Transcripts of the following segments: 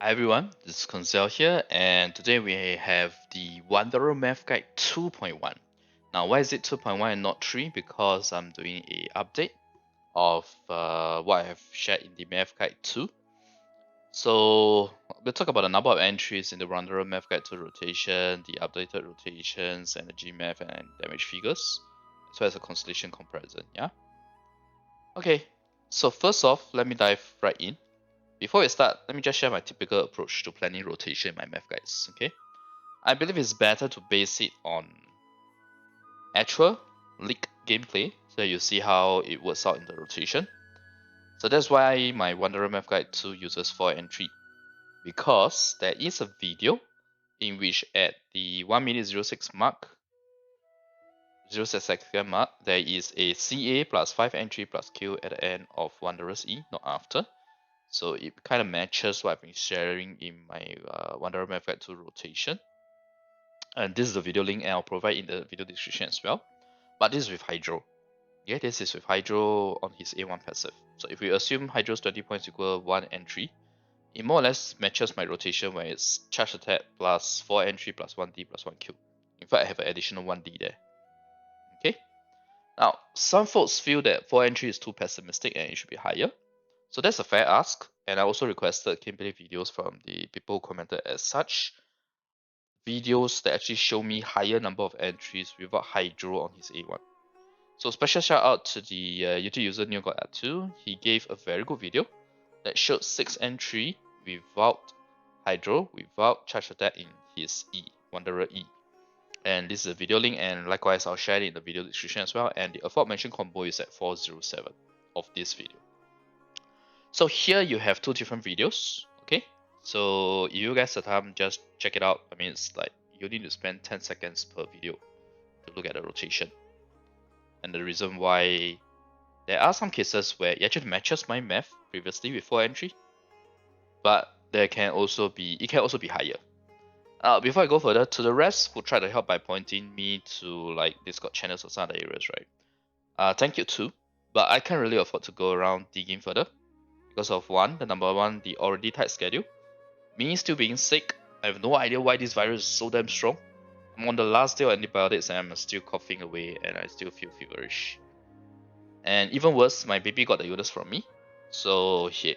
Hi everyone, this is Constellation here, and today we have the Wanderer Math Guide 2.1. Now, why is it 2.1 and not 3? Because I'm doing a update of what I have shared in the Math Guide 2. So, we'll talk about the number of entries in the Wanderer Math Guide 2 rotation, the updated rotations, energy math, and damage figures, as well as a Constellation comparison. Yeah. Okay. So first off, let me dive right in. Before we start, let me just share my typical approach to planning rotation in my math guides, okay? I believe it's better to base it on actual league gameplay, so you see how it works out in the rotation. So that's why my Wanderer Math Guide 2 uses 4 entry, because there is a video in which at the 1 minute 06 mark, 06 second mark, there is a CA plus 5 entry plus Q at the end of Wanderer's E, not after. So it kind of matches what I've been sharing in my Wanderer Math Guide 2 rotation. And this is the video link, and I'll provide in the video description as well. But this is with Hydro. Yeah, this is with Hydro on his A1 passive. So if we assume Hydro's 20 points equal 1 entry, it more or less matches my rotation where it's charge attack plus 4 entry plus 1D plus 1Q. In fact, I have an additional 1D there. Okay. Now, some folks feel that 4 entry is too pessimistic and it should be higher. So that's a fair ask, and I also requested gameplay videos from the people who commented as such. Videos that actually show me higher number of entries without Hydro on his A1. So special shout out to the YouTube user NeoGod2. He gave a very good video that showed 6 entry without Hydro, without charge attack in his E, Wanderer E. And this is a video link, and likewise I'll share it in the video description as well. And the aforementioned combo is at 407 of this video. So here you have 2 different videos, okay? So if you guys have time, just check it out. I mean, it's like you need to spend 10 seconds per video to look at the rotation. And the reason why there are some cases where it actually matches my math previously with 4 entry, but it can also be higher. Before I go further, to the rest who try to help by pointing me to like Discord channels or some other areas, right? Thank you too, but I can't really afford to go around digging further because of the number one, the already tight schedule. Me still being sick, I have no idea why this virus is so damn strong. I'm on the last day of antibiotics and I'm still coughing away and I still feel feverish. And even worse, my baby got the illness from me. So he's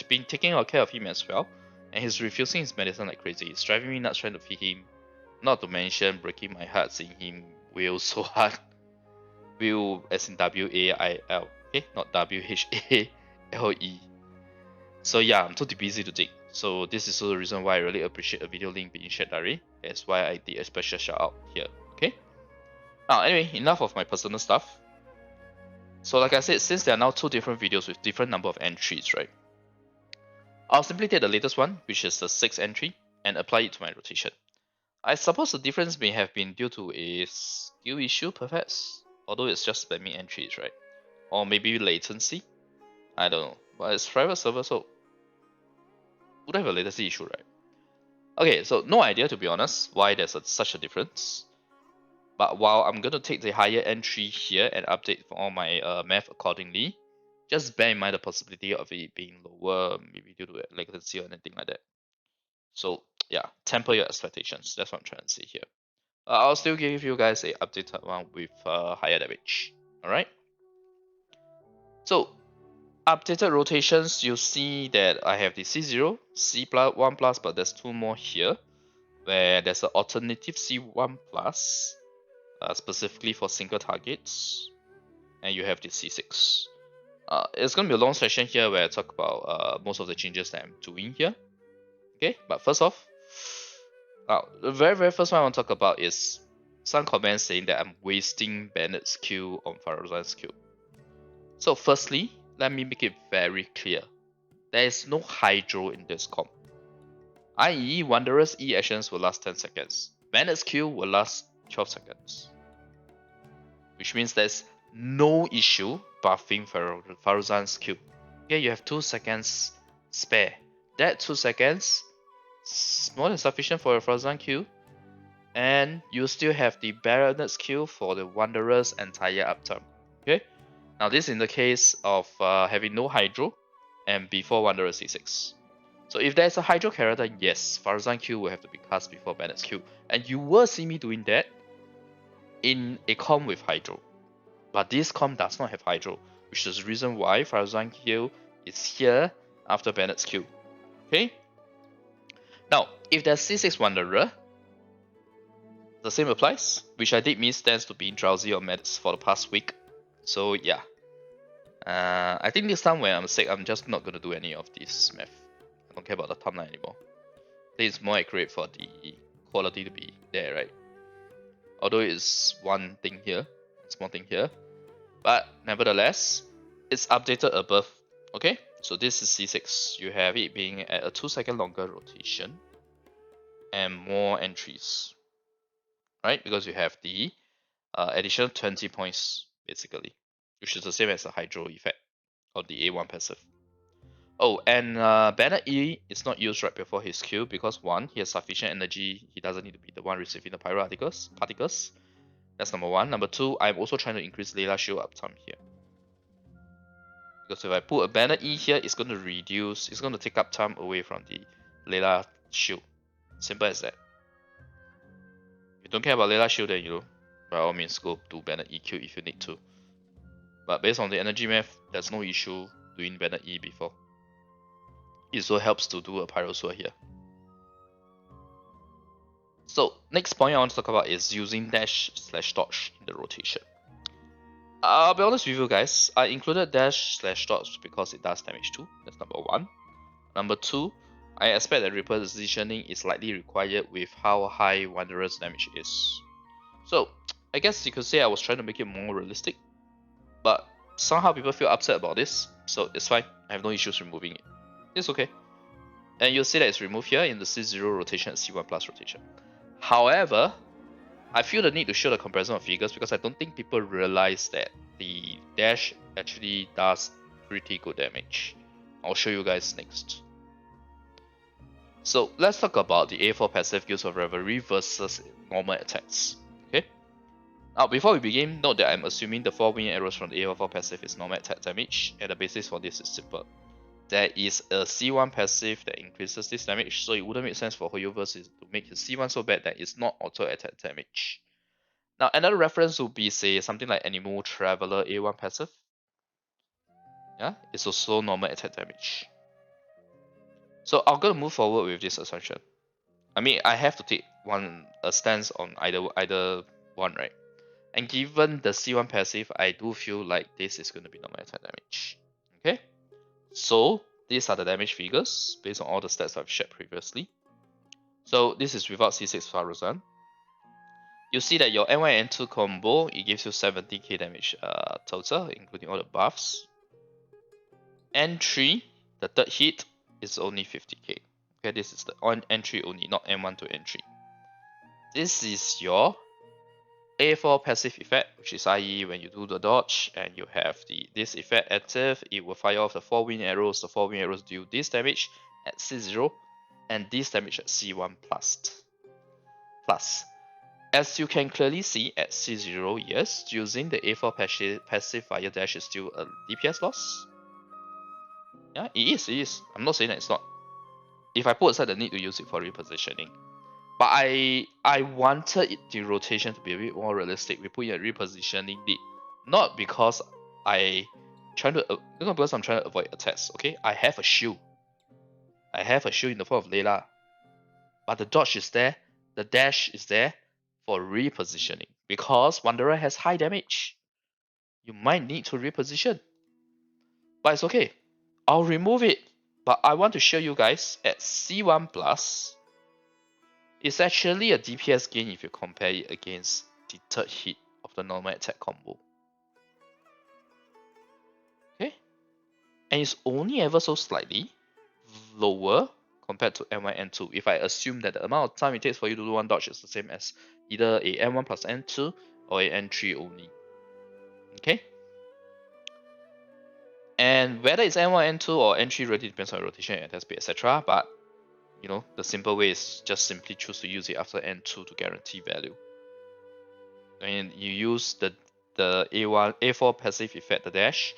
been taking care of him as well. And he's refusing his medicine like crazy. It's driving me nuts trying to feed him. Not to mention breaking my heart seeing him wail so hard. Wail as in W-A-I-L. Okay, not W-H-A-L-E. So yeah, I'm too busy to take. So this is also the reason why I really appreciate a video link being shared directly. That's why I did a special shout out here. Okay. Now anyway, enough of my personal stuff. So like I said, since there are now 2 different videos with different number of entries, right? I'll simply take the latest one, which is the 6 entry, and apply it to my rotation. I suppose the difference may have been due to a skill issue perhaps, although it's just spamming entries, right? Or maybe latency. I don't know. But it's private server, so would have a latency issue, right? Okay, so no idea to be honest why there's such a difference. But while I'm going to take the higher entry here and update for all my math accordingly, just bear in mind the possibility of it being lower, maybe due to latency or anything like that. So yeah, temper your expectations. That's what I'm trying to say here. I'll still give you guys a updated one with higher damage. Alright? So updated rotations, you see that I have the C0, C1 plus, but there's 2 more here, where there's an alternative C1 plus, specifically for single targets, and you have the C6. It's going to be a long session here where I talk about most of the changes that I'm doing here. Okay, but first off, the very first one I want to talk about is some comments saying that I'm wasting Bennett's Q on Faruzan's Q. So firstly, let me make it very clear. There is no Hydro in this comp. i.e. Wanderer's E actions will last 10 seconds. Bennett's Q will last 12 seconds. Which means there's no issue buffing Faruzan's Q. Okay, you have 2 seconds spare. That 2 seconds is more than sufficient for your Faruzan Q. And you still have the Baronet's Q for the Wanderer's entire upturn. Okay? Now this is in the case of having no Hydro and before Wanderer C6. So if there's a Hydro character, yes, Faruzan Q will have to be cast before Bennett Q. And you will see me doing that in a com with Hydro. But this com does not have Hydro, which is the reason why Faruzan Q is here after Bennett's Q. Okay? Now, if there's C6 Wanderer, the same applies, which I did miss thanks to being drowsy on meds for the past week. So yeah. I think this time when I'm sick, I'm just not going to do any of this math. I don't care about the timeline anymore. I think it's more accurate for the quality to be there, right? Although it's one thing here, small thing here. But nevertheless, it's updated above. Okay, so this is C6. You have it being at a 2-second longer rotation and more entries, right? Because you have the additional 20 points basically, which is the same as the Hydro effect of the A1 passive. Oh, and Bennett E is not used right before his Q because one, he has sufficient energy. He doesn't need to be the one receiving the pyro particles. That's number one. Number two, I'm also trying to increase Layla shield uptime here. Because if I put a Bennett E here, it's going to reduce, it's going to take up time away from the Layla shield. Simple as that. If you don't care about Layla shield, then you, by all means, go to Bennett EQ if you need to. But based on the energy math, there's no issue doing Bennett E before. It also helps to do a Pyrosaur here. So next point I want to talk about is using dash/dodge in the rotation. I'll be honest with you guys, I included dash/dodge because it does damage too. That's number one. Number two, I expect that repositioning is likely required with how high Wanderer's damage is. So I guess you could say I was trying to make it more realistic, but somehow people feel upset about this, so it's fine. I have no issues removing it. It's okay. And you'll see that it's removed here in the C0 rotation and C1 plus rotation. However, I feel the need to show the comparison of figures because I don't think people realize that the dash actually does pretty good damage. I'll show you guys next. So let's talk about the A4 passive Gills of Revelry versus normal attacks. Okay. Now before we begin, note that I'm assuming the 4 wing arrows from the A4 passive is normal attack damage, and the basis for this is simple. There is a C1 passive that increases this damage, so it wouldn't make sense for Hoyoverse to make his C1 so bad that it's not auto attack damage. Now another reference would be, say, something like Animal Traveler A1 passive. Yeah, it's also normal attack damage. So I'm gonna move forward with this assumption. I mean, I have to take a stance on either one, right? And given the C1 passive, I do feel like this is going to be normal attack damage. Okay? So these are the damage figures based on all the stats I've shared previously. So this is without C6 Faruzan. You see that your NY-N2 combo, it gives you 70k damage total, including all the buffs. N3, the third hit, is only 50k. Okay, this is the on entry only, not N1 to N3. This is your A4 passive effect, which is i.e. when you do the dodge and you have this effect active, it will fire off the 4 wing arrows. The 4 wing arrows deal this damage at C0 and this damage at C1 plus. As you can clearly see at C0, yes, using the A4 passive fire dash is still a DPS loss. Yeah, it is. I'm not saying that it's not. If I put aside the need to use it for repositioning. But I wanted the rotation to be a bit more realistic. We put in a repositioning need, not because I'm trying to avoid attacks. Okay, I have a shield. I have a shield in the form of Layla, but the dodge is there, the dash is there for repositioning because Wanderer has high damage. You might need to reposition, but it's okay. I'll remove it. But I want to show you guys at C1 plus. It's actually a DPS gain if you compare it against the third hit of the normal attack combo. Okay? And it's only ever so slightly lower compared to N1 N2 if I assume that the amount of time it takes for you to do one dodge is the same as either a N1 plus N2 or a N3 only. Okay? And whether it's N1, N2 or N3 really depends on your rotation, attack speed, etc. But you know, the simple way is just simply choose to use it after N2 to guarantee value. And you use the A4 passive effect, the dash.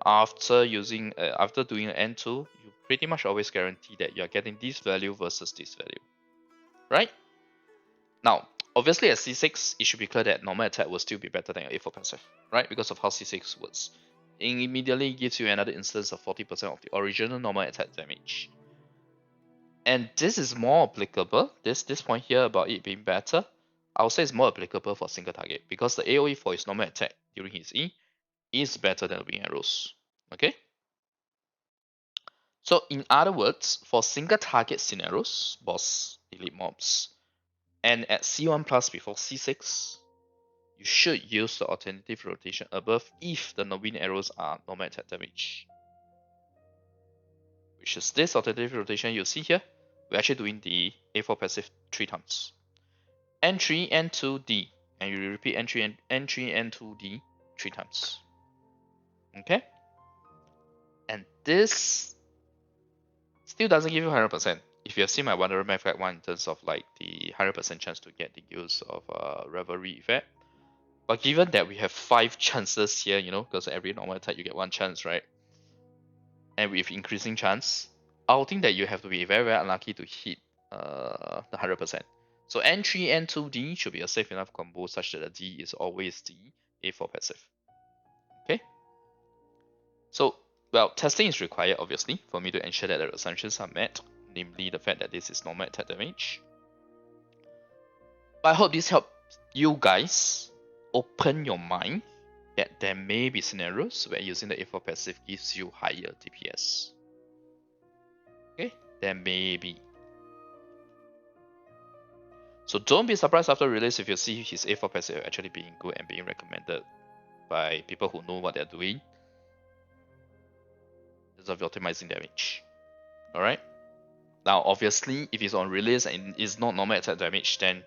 After doing an N2, you pretty much always guarantee that you're getting this value versus this value, right? Now, obviously at C6, it should be clear that normal attack will still be better than your A4 passive, right? Because of how C6 works. It immediately gives you another instance of 40% of the original normal attack damage. And this is more applicable, this point here about it being better, I would say it's more applicable for single target because the AoE for his normal attack during his E is better than wing arrows. Okay? So in other words, for single target scenarios, boss, elite mobs, and at C1 plus before C6, you should use the alternative rotation above if the wing arrows are normal attack damage. Which is this alternative rotation you see here. We're actually doing the A4 passive 3 times. N3, N2, D. And you repeat N3, N3, N2, D 3 times. Okay? And this still doesn't give you 100%. If you have seen my Wanderer Math Guide 1 in terms of like the 100% chance to get the use of Revelry effect. But given that we have 5 chances here, you know, because every normal attack you get 1 chance, right? And with increasing chance, I would think that you have to be very, very unlucky to hit the 100%. So N3, N2, D should be a safe enough combo such that the D is always the A4 passive. Okay? So, well, testing is required, obviously, for me to ensure that the assumptions are met, namely the fact that this is normal attack damage. But I hope this helps you guys open your mind that there may be scenarios where using the A4 passive gives you higher DPS. Okay, there may be. So don't be surprised after release if you see his A4 passive actually being good and being recommended by people who know what they're doing in terms of optimizing damage. Alright? Now obviously if it's on release and it's not normal attack damage, then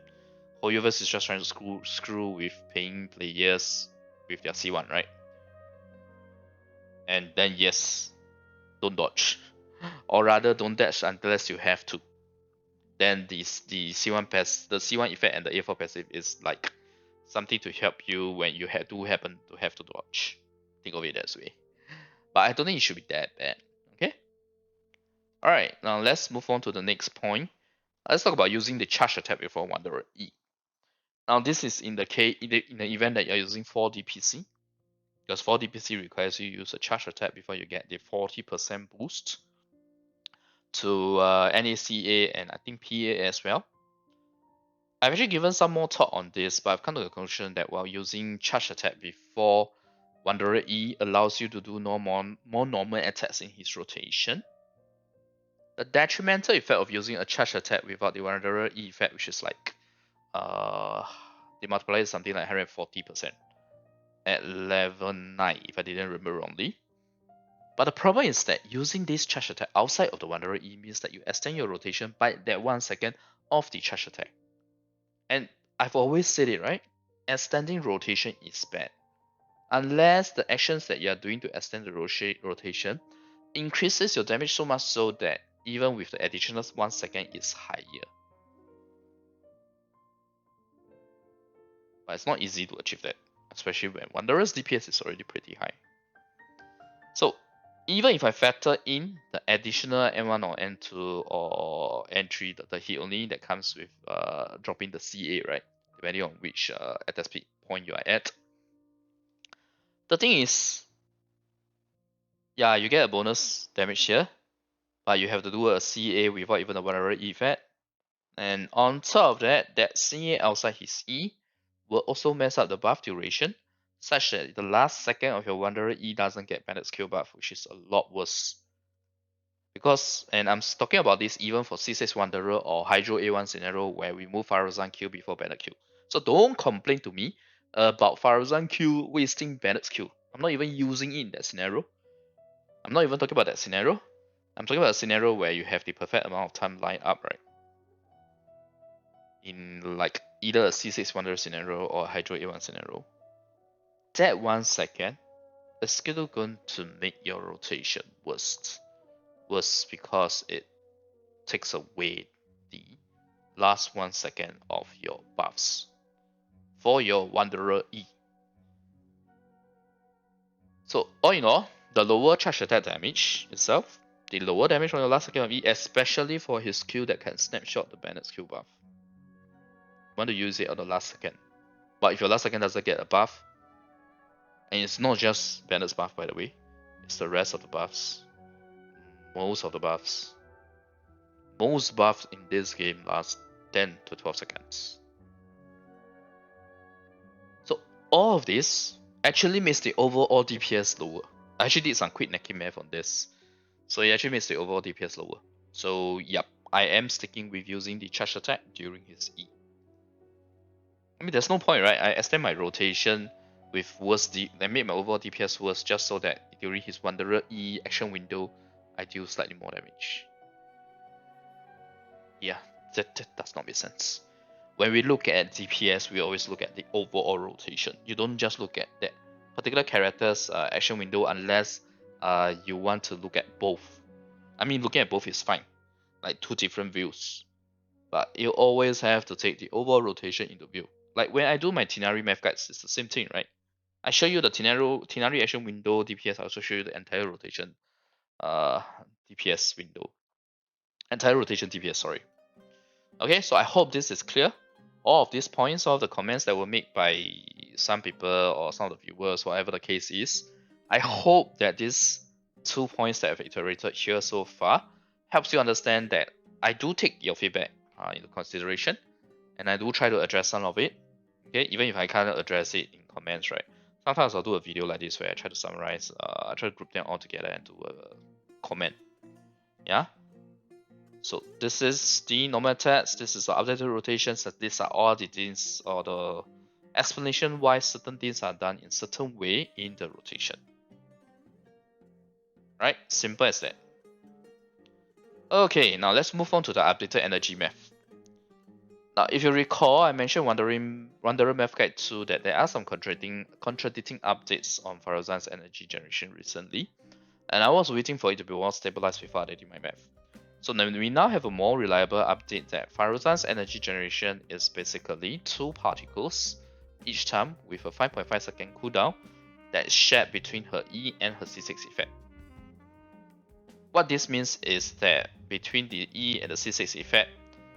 Hoyoverse is just trying to screw with paying players with their C1, right? And then yes, don't dodge. Or rather don't dash unless you have to. Then the C1 pass, the C1 effect and the A4 passive is like something to help you when you do happen to have to dodge. Think of it that way. But I don't think it should be that bad. Okay. All right. Now let's move on to the next point. Let's talk about using the charge attack before Wanderer E. Now this is in the event that you're using 4 DPC, because 4 DPC requires you to use a charge attack before you get the 40% boost to NACA and I think PA as well. I've actually given some more thought on this, but I've come to the conclusion that while using charge attack before Wanderer E allows you to do more normal attacks in his rotation, the detrimental effect of using a charge attack without the Wanderer E effect, which is like the multiplier is something like 140% at level 9 if I didn't remember wrongly. But the problem is that using this charge attack outside of the Wanderer E means that you extend your rotation by that 1 second of the charge attack. And I've always said it, right? Extending rotation is bad. Unless the actions that you are doing to extend the rotation increases your damage so much so that even with the additional 1 second is higher. But it's not easy to achieve that, especially when Wanderer's DPS is already pretty high. So even if I factor in the additional N1 or N2 or N3, the hit only that comes with dropping the CA, right? Depending on which FS point you are at. The thing is, yeah, you get a bonus damage here, but you have to do a CA without even a Wanderer effect. And on top of that, that CA outside his E will also mess up the buff duration, such that the last second of your Wanderer E doesn't get Bennett Q buff, which is a lot worse. Because, and I'm talking about this even for C6 Wanderer or Hydro A1 scenario where we move Faruzan Q before Bennett Q. So don't complain to me about Faruzan Q wasting Bennett Q. I'm not even using it in that scenario. I'm not even talking about that scenario. I'm talking about a scenario where you have the perfect amount of time lined up, right? In like either a C6 Wanderer scenario or a Hydro A1 scenario. That 1 second is still going to make your rotation worse. Worse because it takes away the last 1 second of your buffs for your Wanderer E. So all in all, the lower charge attack damage itself, the lower damage on your last second of E, especially for his Q that can snapshot the Bennett Q buff. You want to use it on the last second. But if your last second doesn't get a buff, and it's not just Bennett's buff by the way, it's the rest of the buffs. Most of the buffs. Most buffs in this game last 10 to 12 seconds. So all of this actually makes the overall DPS lower. I actually did some quick necking math on this. So it actually makes the overall DPS lower. So yep, I am sticking with using the charge attack during his E. I mean, there's no point, right? I extend my rotation with worse I made my overall DPS worse just so that during his Wanderer E action window, I deal slightly more damage. Yeah, that does not make sense. When we look at DPS, we always look at the overall rotation. You don't just look at that particular character's action window unless you want to look at both. I mean, looking at both is fine, like two different views. But you always have to take the overall rotation into view. Like when I do my Tighnari math guides, it's the same thing, right? I show you the Tighnari action window DPS. I also show you the entire rotation DPS window. Entire rotation DPS, sorry. Okay, so I hope this is clear. All of these points, all of the comments that were made by some people or some of the viewers, whatever the case is, I hope that these 2 points that I've iterated here so far helps you understand that I do take your feedback into consideration, and I do try to address some of it. Okay, even if I can't address it in comments, right? Sometimes I'll do a video like this where I try to summarize, I try to group them all together and do a comment. Yeah. So this is the normal text, this is the updated rotations, these are all the things or the explanation why certain things are done in certain way in the rotation. Right? Simple as that. Okay, now let's move on to the updated energy math. Now if you recall, I mentioned Wanderer Math Guide 2 that there are some contradicting updates on Faruzan's energy generation recently, and I was waiting for it to be more stabilized before I did my math. So we now have a more reliable update that Faruzan's energy generation is basically 2 particles each time with a 5.5 second cooldown that is shared between her E and her C6 effect. What this means is that between the E and the C6 effect,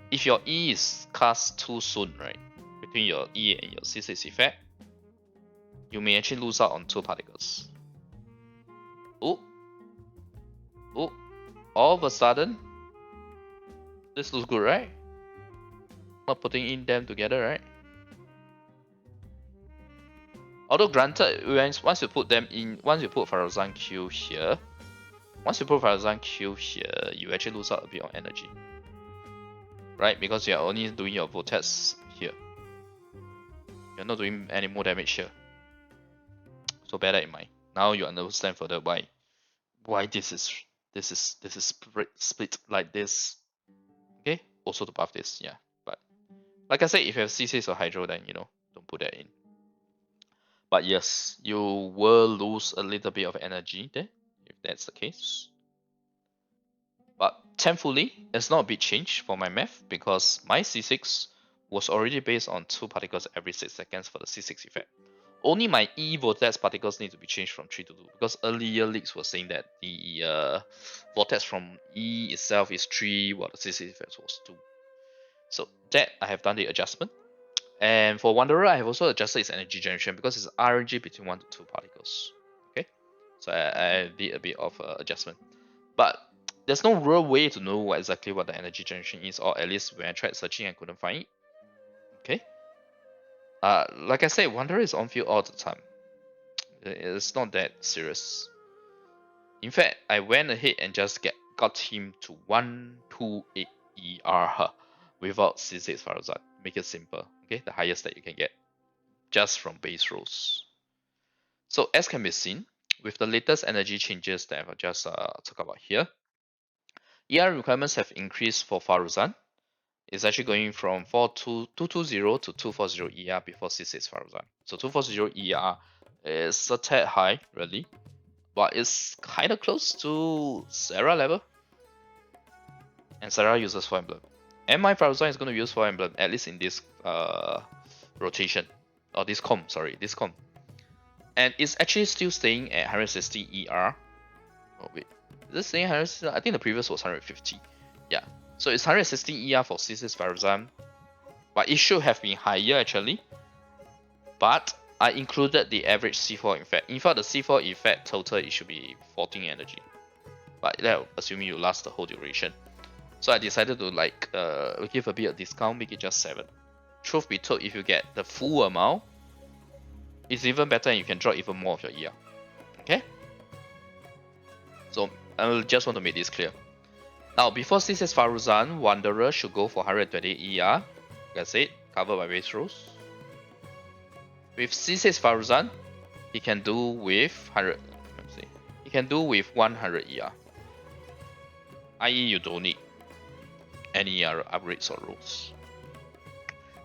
if your E is cast too soon, right, between your E and your C6 effect, you may actually lose out on 2 particles. Oh, all of a sudden, this looks good, right? Not putting in them together, right? Although granted, once you put them in, once you put Faruzan Q here, you actually lose out a bit on energy, right? Because you are only doing your vortex here. You're not doing any more damage here. So bear that in mind. Now you understand further why this is split like this. Okay, also to buff this, yeah. But like I said, if you have C6 or Hydro, then don't put that in. But yes, you will lose a little bit of energy there, if that's the case. But thankfully, it's not a big change for my math because my C6 was already based on 2 particles every 6 seconds for the C6 effect. Only my E vortex particles need to be changed from 3 to 2 because earlier leaks were saying that the vortex from E itself is 3 while the C6 effect was 2. So that I have done the adjustment. And for Wanderer, I have also adjusted its energy generation because it's RNG between 1 to 2 particles. Okay, so I did a bit of adjustment. But there's no real way to know exactly what the energy generation is, or at least when I tried searching, I couldn't find it. Okay. Like I said, Wanderer is on field all the time. It's not that serious. In fact, I went ahead and just got him to 128 ER without C6 Faruzan. Make it simple. Okay, the highest that you can get just from base rolls. So as can be seen, with the latest energy changes that I've just talked about here, ER requirements have increased for Faruzan. It's actually going from 220 to 240 ER before C6 Faruzan. So 240 ER is a tad high, really, but it's kind of close to Sarah level. And Sarah uses Fire Emblem. And my Faruzan is going to use Fire Emblem, at least in this rotation. Or this com. And it's actually still staying at 160 ER. Oh wait, Is this saying 100? I think the previous was 150. Yeah. So it's 116 ER for C6 Faruzan, but it should have been higher actually. But I included the average C4 effect. In fact, the C4 effect total it should be 14 energy. But that assuming you last the whole duration. So I decided to like give a bit of discount, make it just 7. Truth be told, if you get the full amount, it's even better and you can draw even more of your ER. Okay? So I just want to make this clear. Now, before C6 Faruzan, Wanderer should go for 120 ER. Like I said, covered by base rules. With C6 Faruzan, he can do with 100. Let's see. He can do with 100 ER. I.e., you don't need any ER upgrades or rules.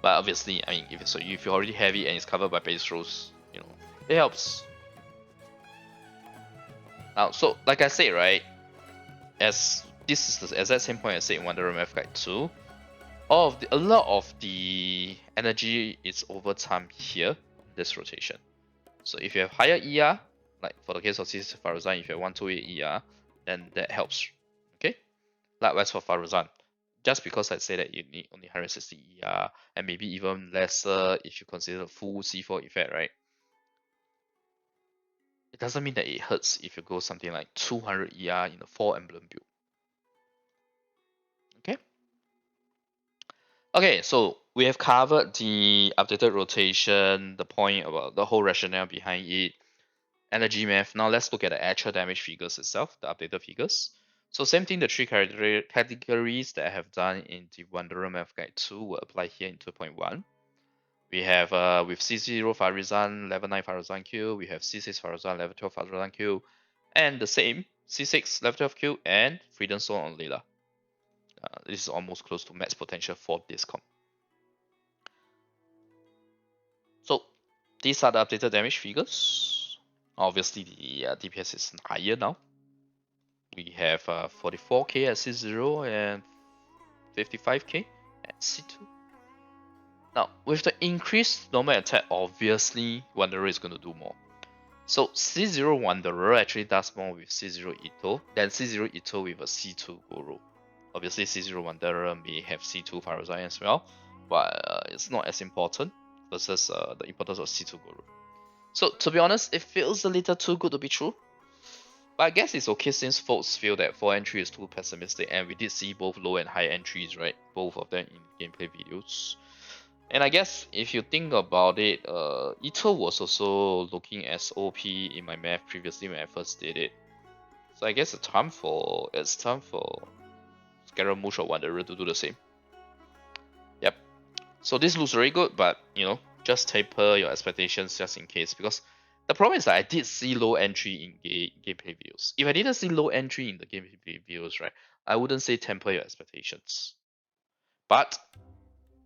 But obviously, I mean, if you already have it and it's covered by base rules, you know, it helps. Now, so like I said, right, as this is the exact same point I said in Wanderer Math Guide 2, a lot of the energy is over time here, this rotation. So if you have higher ER, like for the case of C6 Faruzan, if you have 128 ER, then that helps. Okay? Likewise for Faruzan. Just because I say that you need only 160 ER and maybe even lesser if you consider the full C4 effect, right? It doesn't mean that it hurts if you go something like 200 ER in a 4 emblem build. Okay? Okay, so we have covered the updated rotation, the point about the whole rationale behind it, energy math. Now let's look at the actual damage figures itself, the updated figures. So same thing, the 3 categories that I have done in the Wanderer Math Guide 2 will apply here in 2.1. We have with C0 Faruzan, level 9 Faruzan Q, we have C6 Faruzan, level 12 Faruzan Q, and the same C6 level 12 Q and Freedom Stone on Layla. This is almost close to max potential for this comp. So these are the updated damage figures. Obviously the DPS is higher now. We have 44k at C0 and 55k at C2. Now, with the increased normal attack, obviously Wanderer is going to do more. So C0 Wanderer actually does more with C0 Itto than C0 Itto with a C2 Guru. Obviously C0 Wanderer may have C2 Faruzan as well, but it's not as important versus the importance of C2 Guru. So to be honest, it feels a little too good to be true. But I guess it's okay since folks feel that 4 entry is too pessimistic, and we did see both low and high entries, right? Both of them in gameplay videos. And I guess if you think about it, Itto was also looking as OP in my math previously when I first did it. So I guess it's time for Scaramouche or Wanderer to do the same. Yep. So this looks very good, but you know, just taper your expectations just in case, because the problem is that I did see low entry in gameplay videos. If I didn't see low entry in the gameplay videos, right, I wouldn't say temper your expectations. But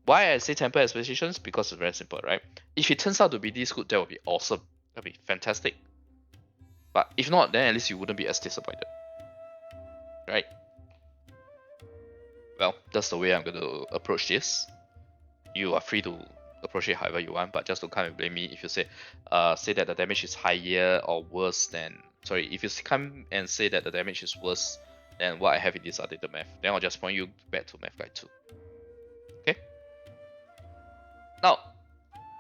why I say temper expectations? Because it's very simple, right? If it turns out to be this good, that would be awesome. That would be fantastic. But if not, then at least you wouldn't be as disappointed. Right? Well, that's the way I'm going to approach this. You are free to approach it however you want, but just don't come and blame me if you say that the damage is higher or worse than... Sorry, if you come and say that the damage is worse than what I have in this updated math, then I'll just point you back to Math Guide 2. Okay? Now,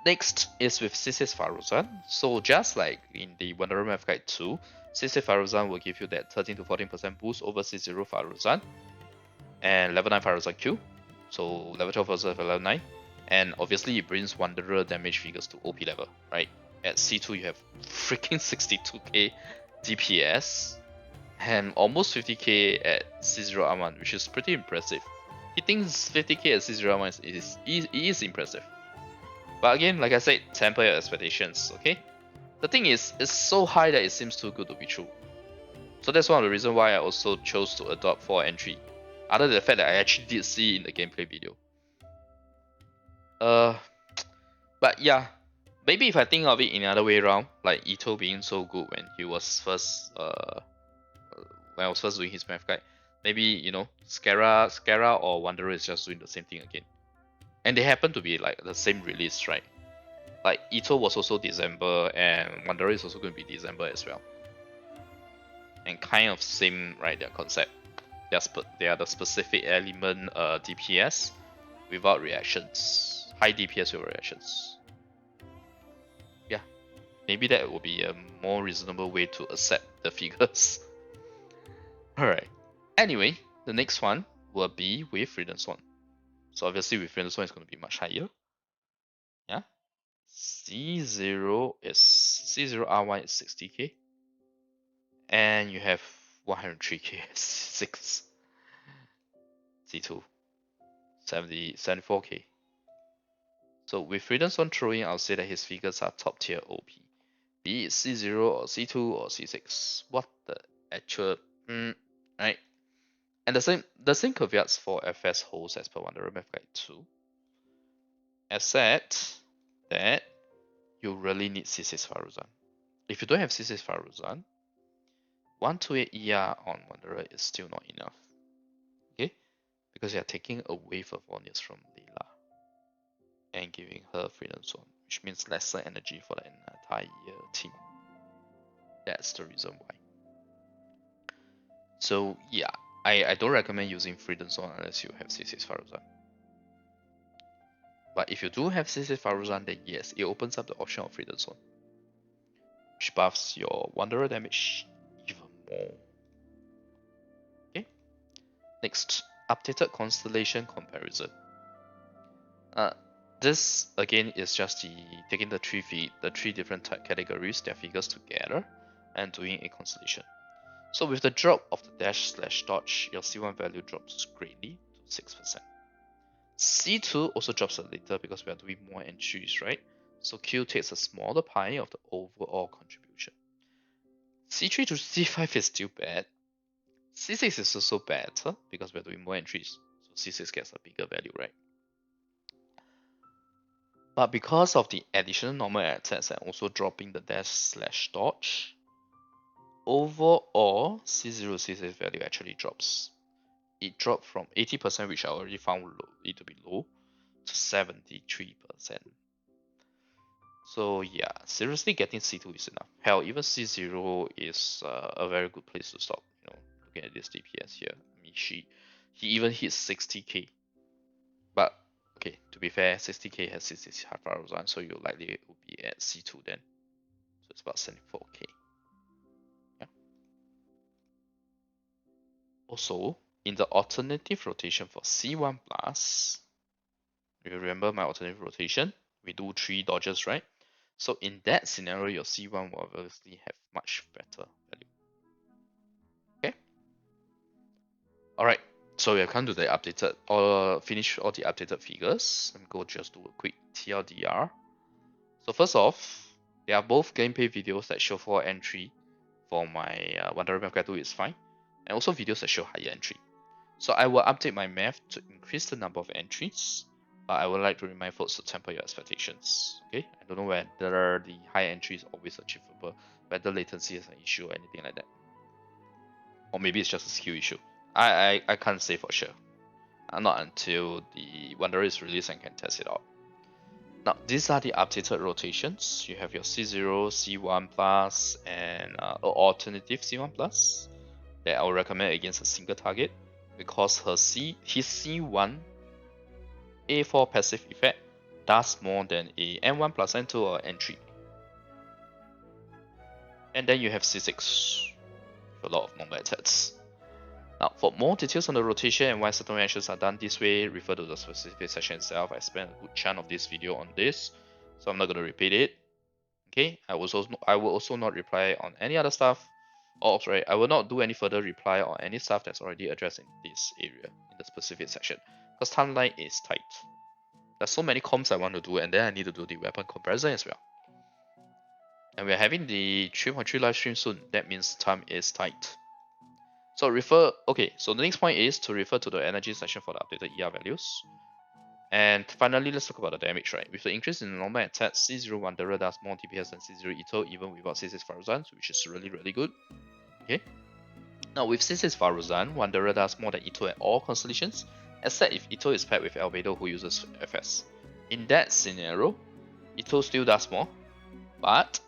next is with C6 Faruzan. So just like in the Wanderer Math Guide 2, C6 Faruzan will give you that 13 to 14% boost over C0 Faruzan and level 9 Faruzan Q. So level 12 versus level 9. And obviously it brings Wanderer damage figures to OP level, right? At C2 you have freaking 62k DPS and almost 50k at C0 Aman, which is pretty impressive. Hitting 50k at C0 Aman is impressive. But again, like I said, temper your expectations, okay? The thing is, it's so high that it seems too good to be true. So that's one of the reasons why I also chose to adopt 4 entry. Other than the fact that I actually did see in the gameplay video. But yeah, maybe if I think of it in another way around, like Itto being so good when he was first, when I was first doing his math guide, maybe, you know, Scara or Wanderer is just doing the same thing again. And they happen to be like the same release, right? Like Itto was also December and Wanderer is also going to be December as well. and kind of same, right, their concept. They are the specific element DPS without reactions. High DPS with reactions. Yeah, maybe that would be a more reasonable way to accept the figures. Alright. Anyway, the next one will be with Raiden Swan. So obviously with Raiden Swan it's going to be much higher. Yeah. C0 R1 is 60k. And you have 103k C6. C2 74k. So with Raiden Swan throwing, I'll say that his figures are top tier OP. Be it C0 or C2 or C6. What the actual right? And the same caveats for FS holds as per Wanderer Math Guide 2. Except that you really need C6 Faruzan. If you don't have C6 Faruzan, 128 ER on Wanderer is still not enough. Okay? Because you are taking away Favonius from Layla and giving her Freedom Zone, which means lesser energy for the entire team. That's the reason why. So yeah, I don't recommend using Freedom Zone unless you have C6 Faruzan. But if you do have C6 Faruzan, then yes, it opens up the option of Freedom Zone, which buffs your Wanderer damage even more. Okay. Next, updated Constellation comparison. This again is just taking the three different categories, their figures together, and doing a constellation. So with the drop of the dash/dodge, your C1 value drops greatly to 6%. C2 also drops a little because we are doing more entries, right? So Q takes a smaller pie of the overall contribution. C3 to C5 is still bad. C6 is also better because we are doing more entries. So C6 gets a bigger value, right? But because of the additional normal attacks and also dropping the dash/dodge, overall C0 C6 value actually drops. It dropped from 80%, which I already found it to be low, to 73%. So yeah, seriously getting C2 is enough. Hell, even C0 is a very good place to stop. You know, looking at this DPS here. I mean, he even hits 60k. But okay, to be fair, 60k has C6 Faruzan, so you likely will be at C2 then. So it's about 74k. Yeah. Also, in the alternative rotation for C1 plus, you remember my alternative rotation? We do 3 dodges, right? So in that scenario, your C1 will obviously have much better value. Okay. Alright, so we have come to the updated, or finish all the updated figures. Let me go just do a quick TLDR. So first off, they are both gameplay videos that show 4 entry for my Wanderer Math Guide 2 is fine, and also videos that show higher entry. So I will update my math to increase the number of entries, but I would like to remind folks to temper your expectations. Okay, I don't know whether the high entry is always achievable, whether latency is an issue or anything like that, or maybe it's just a skill issue. I can't say for sure. Not until the Wanderer is released and can test it out. Now, these are the updated rotations. You have your C0, C1 plus, and alternative C1 plus that I would recommend against a single target because his C1 A4 passive effect does more than a N1 plus N2 or N3. And then you have C6 with a lot of normal attacks. Now, for more details on the rotation and why certain reactions are done this way, refer to the specific section itself. I spent a good chunk of this video on this, so I'm not going to repeat it. Okay, I will also not reply on any other stuff. Oh, sorry, I will not do any further reply on any stuff that's already addressed in this area, in the specific section, because timeline is tight. There's so many comps I want to do, and then I need to do the weapon comparison as well. And we're having the 3.3 live stream soon. That means time is tight. So so the next point is to refer to the energy section for the updated ER values. And finally, let's talk about the damage, right? With the increase in the normal attack, C0 Wanderer does more DPS than C0 Itto, even without C6 Faruzan, which is really, really good. Okay. Now with C6 Faruzan, Wanderer does more than Itto at all constellations, except if Itto is paired with Albedo who uses FS. In that scenario, Itto still does more, but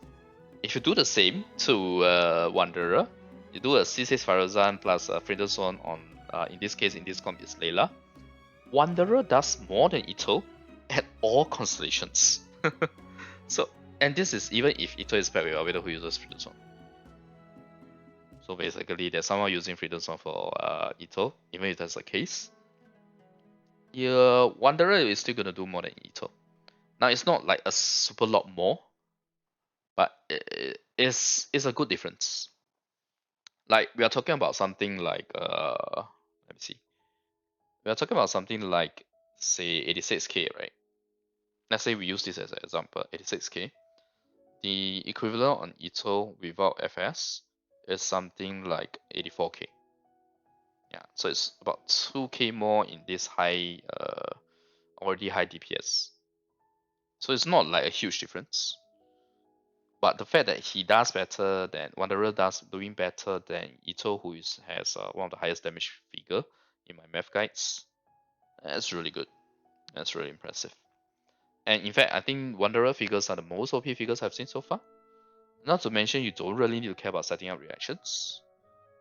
if you do the same to Wanderer, you do a C6 Faruzan plus a Faruzan on, in this case, in this comp is Layla. Wanderer does more than Itto at all constellations. So, and this is even if Itto is paired with Albedo who uses Faruzan. So basically, there's someone using Faruzan for Itto, even if that's the case. Wanderer is still gonna do more than Itto. Now it's not like a super lot more, but it's a good difference. Like we are talking about something like let me see. We are talking about something like say 86k, right? Let's say we use this as an example, 86k. The equivalent on Itto without FS is something like 84k. Yeah, so it's about 2k more in this high already high DPS. So it's not like a huge difference. But the fact that he does better than Wanderer doing better than Itto, who has one of the highest damage figure in my math guides, that's really good. That's really impressive. And in fact, I think Wanderer figures are the most OP figures I've seen so far. Not to mention, you don't really need to care about setting up reactions.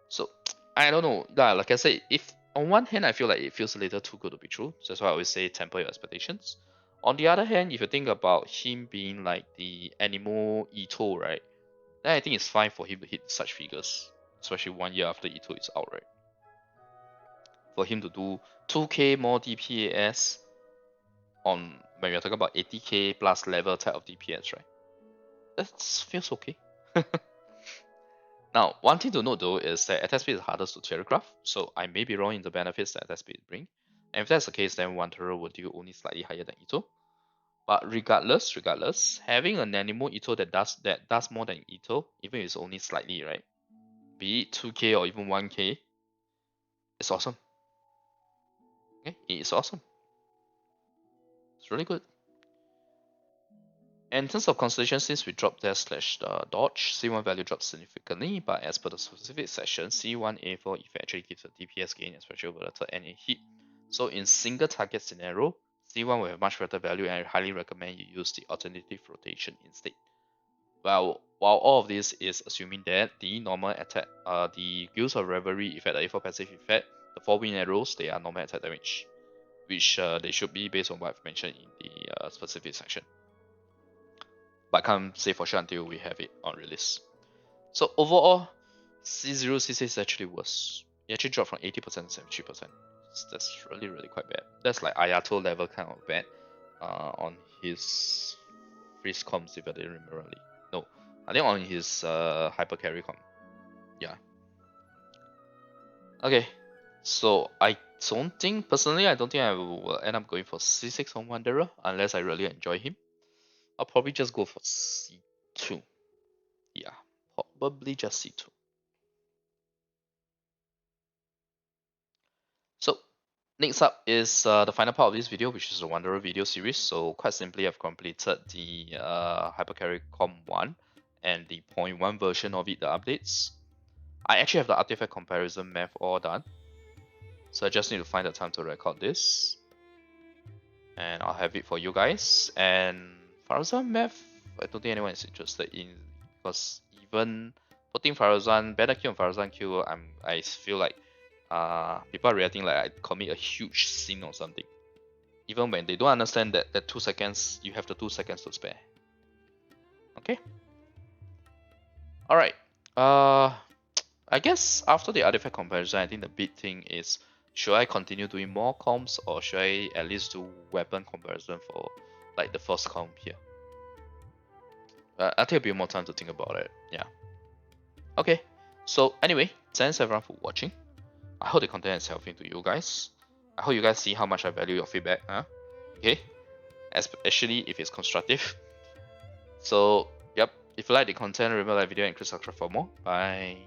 So I don't know. Like I said, if on one hand I feel like it feels a little too good to be true, so that's why I always say temper your expectations. On the other hand, if you think about him being like the animal Itto, right? Then I think it's fine for him to hit such figures, especially 1 year after Itto is out, right? For him to do 2k more DPS on when we're talking about 80k plus level type of DPS, right? That feels okay. Now, one thing to note though is that attack speed is hardest to choreograph, so I may be wrong in the benefits that attack speed bring. And if that's the case, then Wanderer will deal only slightly higher than Itto. But regardless, having an animal Itto that does more than Itto, even if it's only slightly, right? Be it 2k or even 1k, it's awesome. Okay, it's awesome. It's really good. And in terms of Constellation, since we dropped there slash dodge, C1 value drops significantly, but as per the specific session, C1A4 effect actually gives a DPS gain, especially over the third NA hit. So in single target scenario, C1 will have much better value, and I highly recommend you use the alternative rotation instead. While all of this is assuming that the normal attack, the Guilds of Revelry effect, the A4 passive effect, the 4 wind arrows, they are normal attack damage, which they should be based on what I've mentioned in the specific section. But can't say for sure until we have it on release. So overall, C0 C6 is actually worse. It actually dropped from 80% to 73%. That's really quite bad. That's like Ayato level kind of bad on his freeze comms, if I didn't remember rightly. No, I think on his hyper carry comp. Yeah. Okay, so I don't think, personally, I don't think I will end up going for C6 on Wanderer unless I really enjoy him. I'll probably just go for C2. Yeah, probably just C2. So next up is the final part of this video, which is the Wanderer video series. So quite simply, I've completed the Hypercarry Com 1 and the 0.1 version of it, the updates. I actually have the artifact comparison math all done. So I just need to find the time to record this. And I'll have it for you guys. And Faruzan math, I don't think anyone is interested in, because even putting Faruzan, Bennett Q and Faruzan Q, I feel like people are reacting like I commit a huge sin or something. Even when they don't understand that 2 seconds, you have the 2 seconds to spare. Okay. Alright. I guess after the artifact comparison, I think the big thing is, should I continue doing more comps, or should I at least do weapon comparison for like the first comp here? I'll take a bit more time to think about it. Yeah. Okay. So anyway, thanks everyone for watching. I hope the content is helpful to you guys. I hope you guys see how much I value your feedback. Okay. Especially if it's constructive. So, yep. If you like the content, remember to like video and click subscribe for more. Bye.